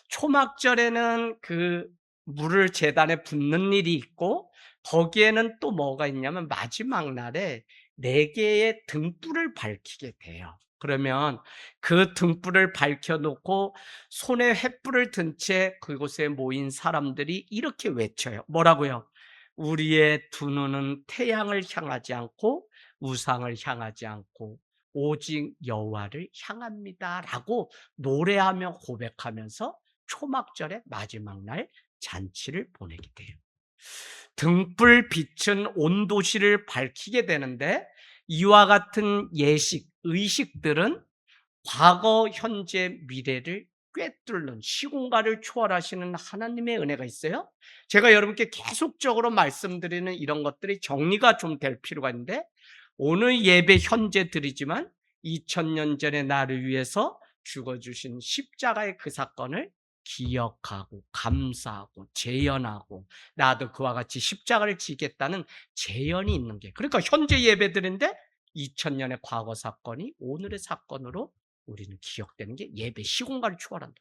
초막절에는 그 물을 제단에 붓는 일이 있고, 거기에는 또 뭐가 있냐면 마지막 날에 4개의 등불을 밝히게 돼요. 그러면 그 등불을 밝혀놓고 손에 횃불을 든 채 그곳에 모인 사람들이 이렇게 외쳐요. 뭐라고요? 우리의 두 눈은 태양을 향하지 않고 우상을 향하지 않고 오직 여호와를 향합니다라고 노래하며 고백하면서 초막절의 마지막 날 잔치를 보내게 돼요. 등불 빛은 온 도시를 밝히게 되는데, 이와 같은 예식, 의식들은 과거, 현재, 미래를 꿰뚫는, 시공간을 초월하시는 하나님의 은혜가 있어요. 제가 여러분께 계속적으로 말씀드리는 이런 것들이 정리가 좀 될 필요가 있는데, 오늘 예배 현재 드리지만 2000년 전에 나를 위해서 죽어주신 십자가의 그 사건을 기억하고 감사하고 재현하고, 나도 그와 같이 십자가를 지겠다는 재현이 있는 게, 그러니까 현재 예배드린데 2000년의 과거 사건이 오늘의 사건으로 우리는 기억되는 게 예배 시공간을 초월한다.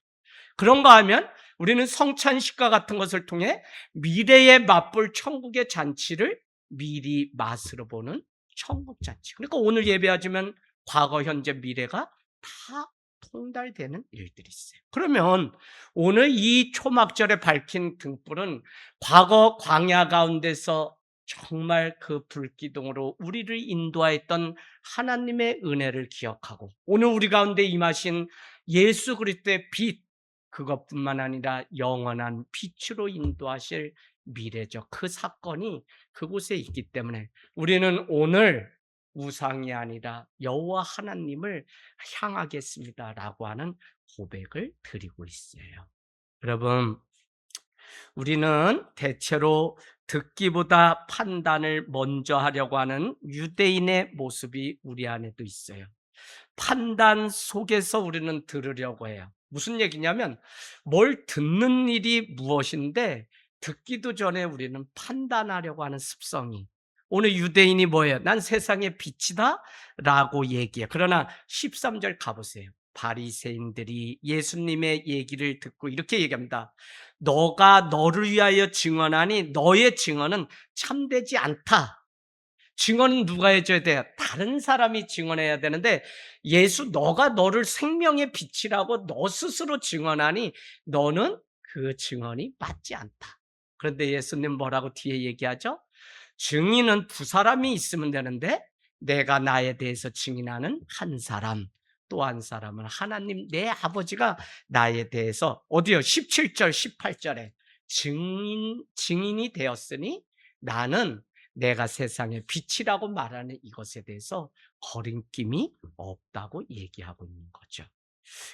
그런가 하면 우리는 성찬식과 같은 것을 통해 미래에 맛볼 천국의 잔치를 미리 맛으로 보는 천국 잔치. 그러니까 오늘 예배하지만 과거, 현재, 미래가 다 통달되는 일들이 있어요. 그러면 오늘 이 초막절에 밝힌 등불은 과거 광야 가운데서 정말 그 불기둥으로 우리를 인도하였던 하나님의 은혜를 기억하고, 오늘 우리 가운데 임하신 예수 그리스도의 빛, 그것뿐만 아니라 영원한 빛으로 인도하실 미래적 그 사건이 그곳에 있기 때문에 우리는 오늘 우상이 아니라 여호와 하나님을 향하겠습니다라고 하는 고백을 드리고 있어요. 여러분, 우리는 대체로 듣기보다 판단을 먼저 하려고 하는 유대인의 모습이 우리 안에도 있어요. 판단 속에서 우리는 들으려고 해요. 무슨 얘기냐면, 뭘 듣는 일이 무엇인데 듣기도 전에 우리는 판단하려고 하는 습성이, 오늘 유대인이 뭐예요? 난 세상의 빛이다 라고 얘기해요. 그러나 13절 가보세요. 바리새인들이 예수님의 얘기를 듣고 이렇게 얘기합니다. 너가 너를 위하여 증언하니 너의 증언은 참되지 않다. 증언은 누가 해줘야 돼요? 다른 사람이 증언해야 되는데, 예수, 너가 너를 생명의 빛이라고 너 스스로 증언하니 너는 그 증언이 맞지 않다. 그런데 예수님 뭐라고 뒤에 얘기하죠? 증인은 두 사람이 있으면 되는데 내가 나에 대해서 증인하는 한 사람, 또 한 사람은 하나님 내 아버지가 나에 대해서, 어디요? 17절 18절에 증인이 되었으니 나는 내가 세상의 빛이라고 말하는 이것에 대해서 거린낌이 없다고 얘기하고 있는 거죠.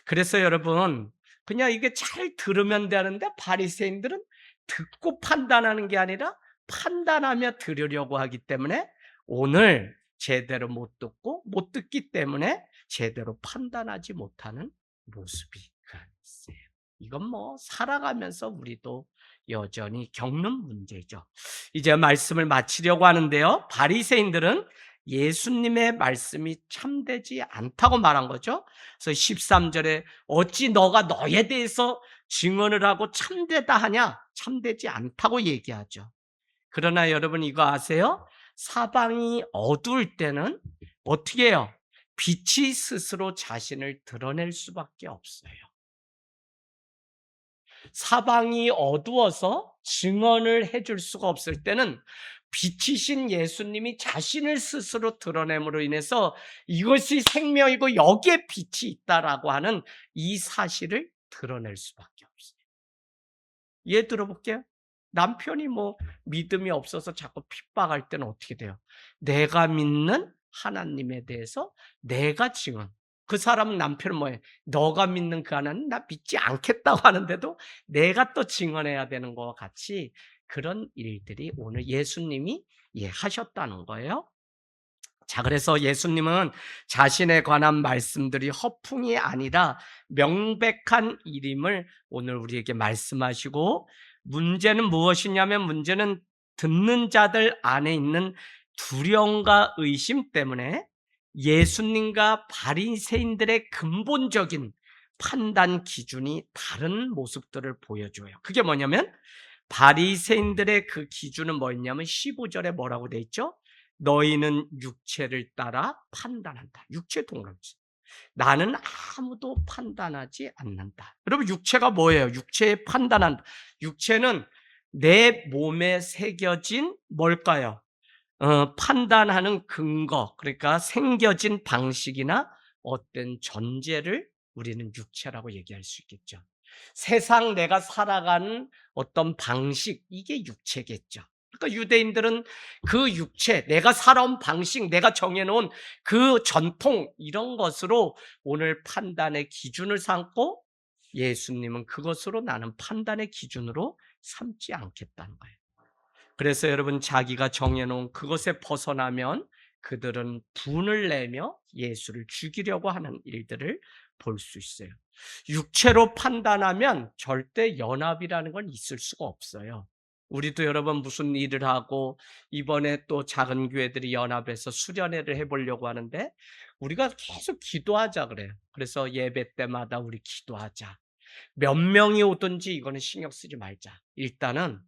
그래서 여러분, 그냥 이게 잘 들으면 되는데 바리새인들은 듣고 판단하는 게 아니라 판단하며 들으려고 하기 때문에 오늘 제대로 못 듣고, 못 듣기 때문에 제대로 판단하지 못하는 모습이 있어요. 이건 뭐 살아가면서 우리도 여전히 겪는 문제죠. 이제 말씀을 마치려고 하는데요, 바리새인들은 예수님의 말씀이 참되지 않다고 말한 거죠. 그래서 13절에 어찌 너가 너에 대해서 증언을 하고 참되다 하냐? 참되지 않다고 얘기하죠. 그러나 여러분 이거 아세요? 사방이 어두울 때는 어떻게 해요? 빛이 스스로 자신을 드러낼 수밖에 없어요. 사방이 어두워서 증언을 해줄 수가 없을 때는 빛이신 예수님이 자신을 스스로 드러냄으로 인해서 이것이 생명이고 여기에 빛이 있다라고 하는 이 사실을 드러낼 수밖에 없어요. 예를 들어볼게요. 남편이 뭐 믿음이 없어서 자꾸 핍박할 때는 어떻게 돼요? 내가 믿는 하나님에 대해서 내가 증언. 그 사람은, 남편은 뭐예요? 너가 믿는 그 하나님 나 믿지 않겠다고 하는데도 내가 또 증언해야 되는 것과 같이 그런 일들이 오늘 예수님이 하셨다는 거예요. 자, 그래서 예수님은 자신에 관한 말씀들이 허풍이 아니라 명백한 일임을 오늘 우리에게 말씀하시고, 문제는 무엇이냐면, 문제는 듣는 자들 안에 있는 두려움과 의심 때문에 예수님과 바리새인들의 근본적인 판단 기준이 다른 모습들을 보여줘요. 그게 뭐냐면 바리새인들의 그 기준은 뭐였냐면 15절에 뭐라고 돼 있죠? 너희는 육체를 따라 판단한다. 육체 동물이지. 나는 아무도 판단하지 않는다. 여러분 육체가 뭐예요? 육체에 판단한다. 육체는 내 몸에 새겨진 뭘까요? 판단하는 근거, 그러니까 생겨진 방식이나 어떤 전제를 우리는 육체라고 얘기할 수 있겠죠. 세상 내가 살아가는 어떤 방식, 이게 육체겠죠. 그러니까 유대인들은 그 육체, 내가 살아온 방식, 내가 정해놓은 그 전통, 이런 것으로 오늘 판단의 기준을 삼고 예수님은 그것으로 나는 판단의 기준으로 삼지 않겠다는 거예요. 그래서 여러분 자기가 정해놓은 그것에 벗어나면 그들은 분을 내며 예수를 죽이려고 하는 일들을 볼 수 있어요. 육체로 판단하면 절대 연합이라는 건 있을 수가 없어요. 우리도 여러분 무슨 일을 하고 이번에 또 작은 교회들이 연합해서 수련회를 해보려고 하는데 우리가 계속 기도하자 그래요. 그래서 예배 때마다 우리 기도하자. 몇 명이 오든지 이거는 신경 쓰지 말자. 일단은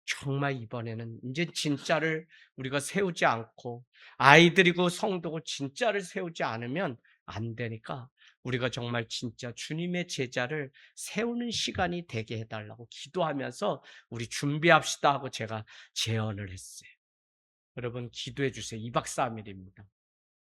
정말 이번에는 이제 진짜를 우리가 세우지 않고 아이들이고 성도고 진짜를 세우지 않으면 안 되니까 우리가 정말 진짜 주님의 제자를 세우는 시간이 되게 해달라고 기도하면서 우리 준비합시다 하고 제가 제언을 했어요. 여러분 기도해 주세요. 2박 3일입니다.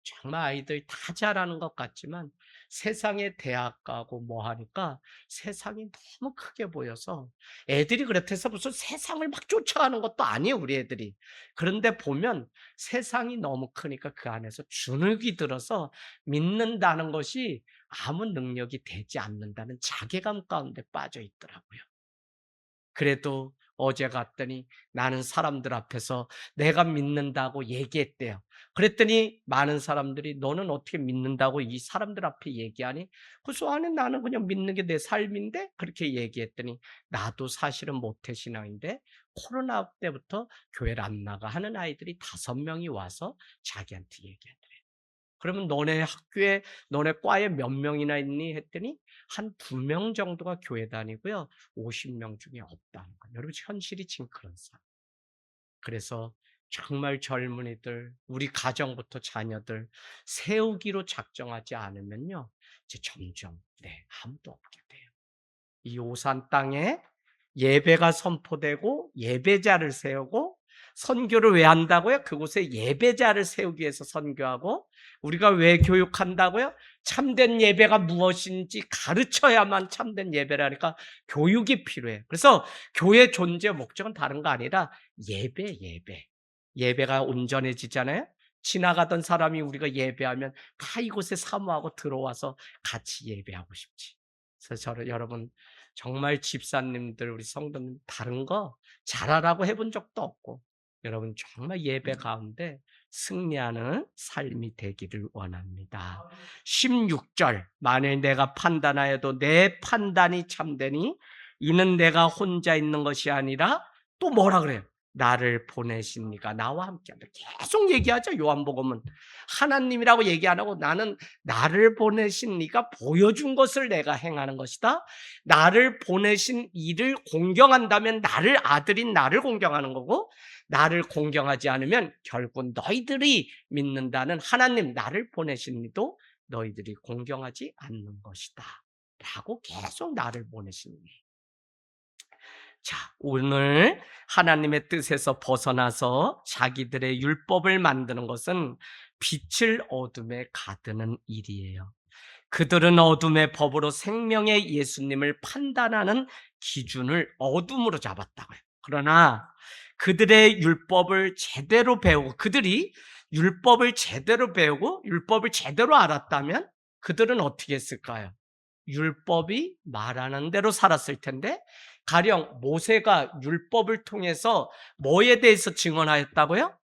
정말 아이들 다 잘하는 것 같지만 세상에 대학 가고 뭐 하니까 세상이 너무 크게 보여서 애들이 그렇대서 무슨 세상을 막 쫓아가는 것도 아니에요, 우리 애들이. 그런데 보면 세상이 너무 크니까 그 안에서 주눅이 들어서 믿는다는 것이 아무 능력이 되지 않는다는 자괴감 가운데 빠져 있더라고요. 그래도 어제 갔더니 나는 사람들 앞에서 내가 믿는다고 얘기했대요. 그랬더니 많은 사람들이 너는 어떻게 믿는다고 이 사람들 앞에 얘기하니? 그래서 아니 나는 그냥 믿는 게 내 삶인데 그렇게 얘기했더니 나도 사실은 모태신앙인데 코로나 때부터 교회를 안 나가 하는 아이들이 5명이 와서 자기한테 얘기하더래요. 그러면 너네 학교에 너네 과에 몇 명이나 있니? 했더니 한 2명 정도가 교회 다니고요. 50명 중에 없다는 거예요. 여러분 현실이 지금 그런 상황. 그래서 정말 젊은이들, 우리 가정부터 자녀들 세우기로 작정하지 않으면요. 이제 점점 아무도 없게 돼요. 이 오산 땅에 예배가 선포되고 예배자를 세우고 선교를 왜 한다고요? 그곳에 예배자를 세우기 위해서 선교하고 우리가 왜 교육한다고요? 참된 예배가 무엇인지 가르쳐야만 참된 예배라니까 교육이 필요해요. 그래서 교회 존재 목적은 다른 거 아니라 예배. 예배가 온전해지잖아요. 지나가던 사람이 우리가 예배하면 다 이곳에 사모하고 들어와서 같이 예배하고 싶지. 그래서 여러분 정말 집사님들 우리 성도님 다른 거 잘하라고 해본 적도 없고 여러분 정말 예배 가운데 승리하는 삶이 되기를 원합니다. 16절 만일 내가 판단하여도 내 판단이 참되니 이는 내가 혼자 있는 것이 아니라 또 뭐라 그래요? 나를 보내신 이가 나와 함께한다. 계속 얘기하죠. 요한복음은 하나님이라고 얘기 안 하고 나는 나를 보내신 이가 보여준 것을 내가 행하는 것이다. 나를 보내신 이를 공경한다면 나를 아들인 나를 공경하는 거고 나를 공경하지 않으면 결국 너희들이 믿는다는 하나님 나를 보내신 이도 너희들이 공경하지 않는 것이다. 라고 계속 나를 보내신 이. 자, 오늘 하나님의 뜻에서 벗어나서 자기들의 율법을 만드는 것은 빛을 어둠에 가두는 일이에요. 그들은 어둠의 법으로 생명의 예수님을 판단하는 기준을 어둠으로 잡았다고요. 그러나 그들의 율법을 제대로 배우고 그들이 율법을 제대로 배우고 율법을 제대로 알았다면 그들은 어떻게 했을까요? 율법이 말하는 대로 살았을 텐데 가령 모세가 율법을 통해서 뭐에 대해서 증언하였다고요?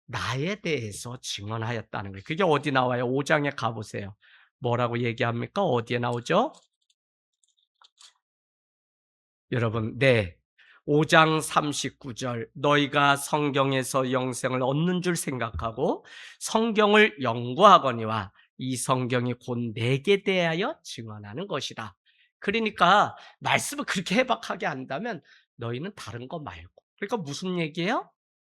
나에 대해서 증언하였다는 거예요. 그게 어디 나와요? 5장에 가보세요. 뭐라고 얘기합니까? 어디에 나오죠? 여러분, 5장 39절 너희가 성경에서 영생을 얻는 줄 생각하고 성경을 연구하거니와 이 성경이 곧 내게 대하여 증언하는 것이라. 그러니까 말씀을 그렇게 해박하게 한다면 너희는 다른 거 말고. 그러니까 무슨 얘기예요?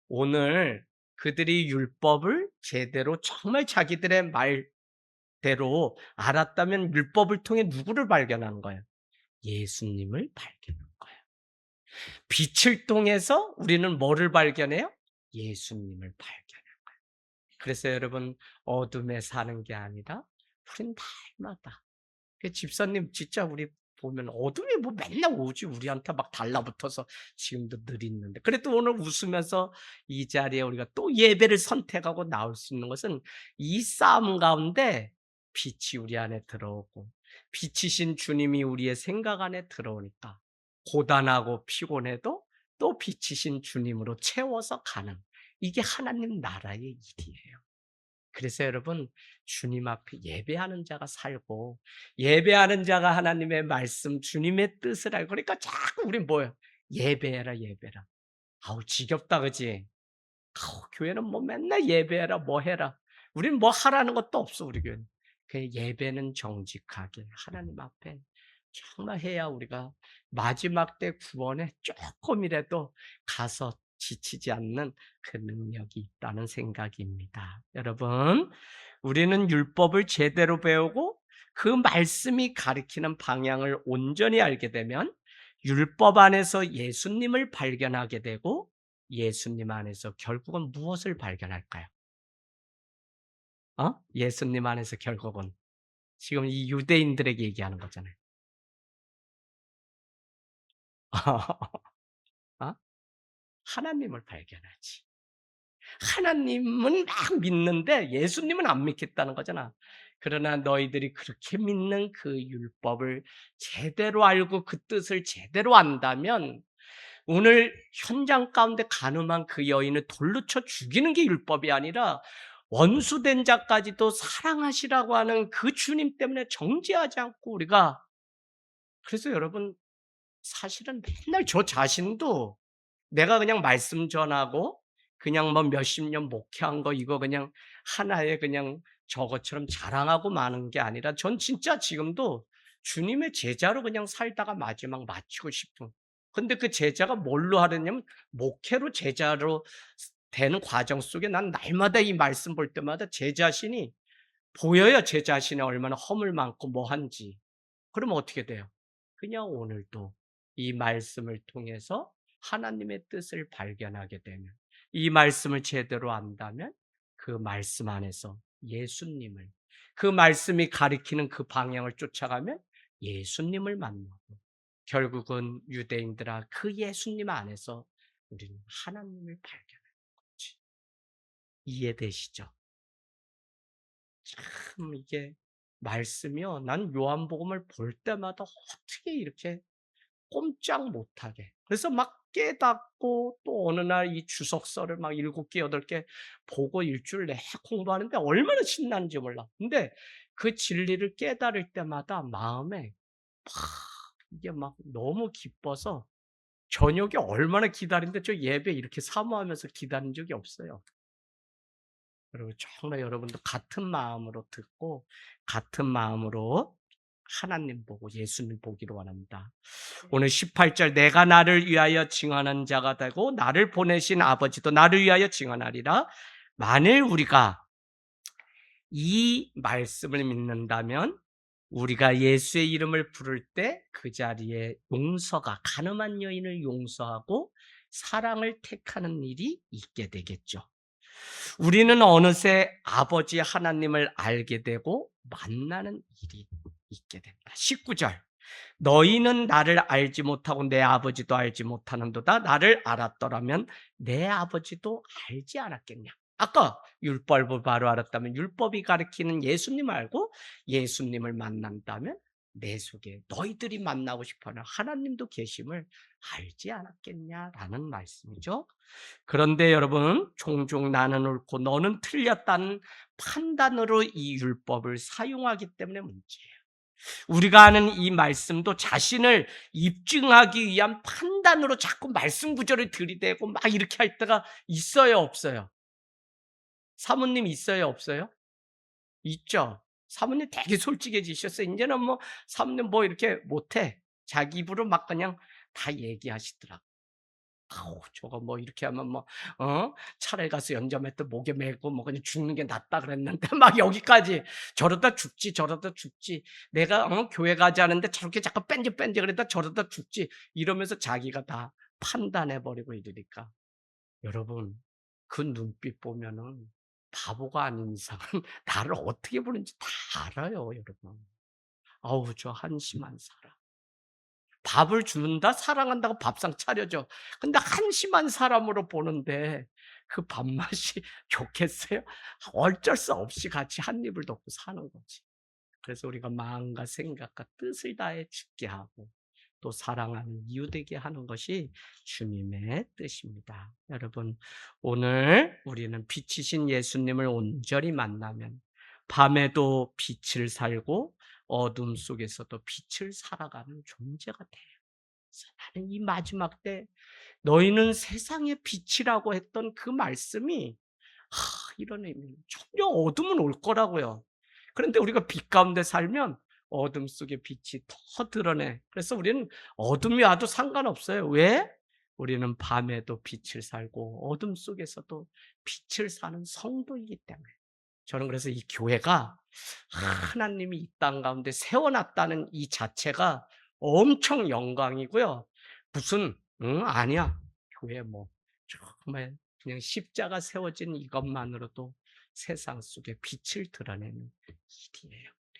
오늘 그들이 율법을 제대로 정말 자기들의 말대로 알았다면 율법을 통해 누구를 발견하는 거예요? 예수님을 발견하는 거예요. 빛을 통해서 우리는 뭐를 발견해요? 예수님을 발견해요. 그래서 여러분, 어둠에 사는 게 아니라 우린 날마다 그 집사님 진짜 우리 보면 어둠이 뭐 맨날 오지 우리한테 막 달라붙어서 지금도 늘 있는데 그래도 오늘 웃으면서 이 자리에 우리가 또 예배를 선택하고 나올 수 있는 것은 이 싸움 가운데 빛이 우리 안에 들어오고 빛이신 주님이 우리의 생각 안에 들어오니까 고단하고 피곤해도 또 빛이신 주님으로 채워서 가는 이게 하나님 나라의 일이에요. 그래서 여러분 주님 앞에 예배하는 자가 살고 예배하는 자가 하나님의 말씀 주님의 뜻을 알고 그러니까 자꾸 우린 뭐예요? 예배해라 예배라. 아우 지겹다 그지? 아우 교회는 뭐 맨날 예배해라 뭐 해라. 우린 뭐 하라는 것도 없어 우리 교회는. 그 예배는 정직하게 하나님 앞에 정말 해야 우리가 마지막 때 구원에 조금이라도 가서 지치지 않는 그 능력이 있다는 생각입니다. 여러분, 우리는 율법을 제대로 배우고 그 말씀이 가리키는 방향을 온전히 알게 되면 율법 안에서 예수님을 발견하게 되고 예수님 안에서 결국은 무엇을 발견할까요? 예수님 안에서 결국은 지금 이 유대인들에게 얘기하는 거잖아요. 어? 하나님을 발견하지. 하나님은 막 믿는데 예수님은 안 믿겠다는 거잖아. 그러나 너희들이 그렇게 믿는 그 율법을 제대로 알고 그 뜻을 제대로 안다면 오늘 현장 가운데 간음한 그 여인을 돌로 쳐 죽이는 게 율법이 아니라 원수된 자까지도 사랑하시라고 하는 그 주님 때문에 정죄하지 않고 우리가 그래서 여러분 사실은 맨날 저 자신도 내가 그냥 말씀 전하고 그냥 뭐 몇십 년 목회한 거 이거 그냥 하나의 그냥 저것처럼 자랑하고 마는 게 아니라 전 진짜 지금도 주님의 제자로 그냥 살다가 마지막 마치고 싶은. 근데 그 제자가 뭘로 하느냐면 목회로 제자로 되는 과정 속에 난 날마다 이 말씀 볼 때마다 제 자신이 보여요. 제 자신이 얼마나 허물 많고 뭐한지. 그러면 어떻게 돼요? 그냥 오늘도 이 말씀을 통해서 하나님의 뜻을 발견하게 되면 이 말씀을 제대로 안다면 그 말씀 안에서 예수님을 그 말씀이 가리키는 그 방향을 쫓아가면 예수님을 만나고 결국은 유대인들아 그 예수님 안에서 우리는 하나님을 발견하는 거지. 이해되시죠? 참 이게 말씀이요. 난 요한복음을 볼 때마다 어떻게 이렇게 꼼짝 못하게. 그래서 막 깨닫고 또 어느 날 이 주석서를 막 7개, 8개 보고 일주일 내내 공부하는데 얼마나 신나는지 몰라. 근데 그 진리를 깨달을 때마다 마음에 막 이게 막 너무 기뻐서 저녁에 얼마나 기다리는데 저 예배 이렇게 사모하면서 기다린 적이 없어요. 그리고 정말 여러분도 같은 마음으로 듣고 같은 마음으로 하나님 보고 예수님 보기를 원합니다. 오늘 18절 내가 나를 위하여 증언한 자가 되고 나를 보내신 아버지도 나를 위하여 증언하리라. 만일 우리가 이 말씀을 믿는다면 우리가 예수의 이름을 부를 때 그 자리에 용서가 간음한 여인을 용서하고 사랑을 택하는 일이 있게 되겠죠. 우리는 어느새 아버지 하나님을 알게 되고 만나는 일이 있게 됩니다. 19절 너희는 나를 알지 못하고 내 아버지도 알지 못하는도다. 나를 알았더라면 내 아버지도 알지 않았겠냐. 아까 율법을 바로 알았다면 율법이 가리키는 예수님을 알고 예수님을 만난다면 내 속에 너희들이 만나고 싶어하는 하나님도 계심을 알지 않았겠냐라는 말씀이죠. 그런데 여러분 종종 나는 옳고 너는 틀렸다는 판단으로 이 율법을 사용하기 때문에 문제예요. 우리가 하는 이 말씀도 자신을 입증하기 위한 판단으로 자꾸 말씀 구절을 들이대고 막 이렇게 할 때가 있어요, 없어요? 사모님 있어요, 없어요? 있죠. 사모님 되게 솔직해지셨어요. 인제는 뭐 사모님 뭐 이렇게 못해. 자기 입으로 막 그냥 다 얘기하시더라고요. 아우 저거 뭐 이렇게 하면 뭐 차라리 가서 연자매트 목에 매고 뭐 그냥 죽는 게 낫다 그랬는데 막 여기까지 저러다 죽지 저러다 죽지. 내가 교회 가지 않은데 저렇게 자꾸 뺀질뺀질 그러다 저러다 죽지. 이러면서 자기가 다 판단해 버리고 이러니까. 여러분 그 눈빛 보면은 바보가 아닌 이상은 나를 어떻게 보는지 다 알아요, 여러분. 아우 저 한심한 사람. 밥을 준다? 사랑한다고 밥상 차려줘. 근데 한심한 사람으로 보는데 그 밥맛이 좋겠어요? 어쩔 수 없이 같이 한 입을 먹고 사는 거지. 그래서 우리가 마음과 생각과 뜻을 다해 죽게 하고 또 사랑하는 이유 되게 하는 것이 주님의 뜻입니다. 여러분, 오늘 우리는 빛이신 예수님을 온전히 만나면 밤에도 빛을 살고 어둠 속에서도 빛을 살아가는 존재가 돼요. 그래서 나는 이 마지막 때 너희는 세상의 빛이라고 했던 그 말씀이 이런 의미. 전혀 어둠은 올 거라고요. 그런데 우리가 빛 가운데 살면 어둠 속의 빛이 더 드러내. 그래서 우리는 어둠이 와도 상관없어요. 왜? 우리는 밤에도 빛을 살고 어둠 속에서도 빛을 사는 성도이기 때문에. 저는 그래서 이 교회가 하나님이 이 땅 가운데 세워놨다는 이 자체가 엄청 영광이고요. 무슨 아니야. 교회 뭐 정말 그냥 십자가 세워진 이것만으로도 세상 속에 빛을 드러내는 일이에요.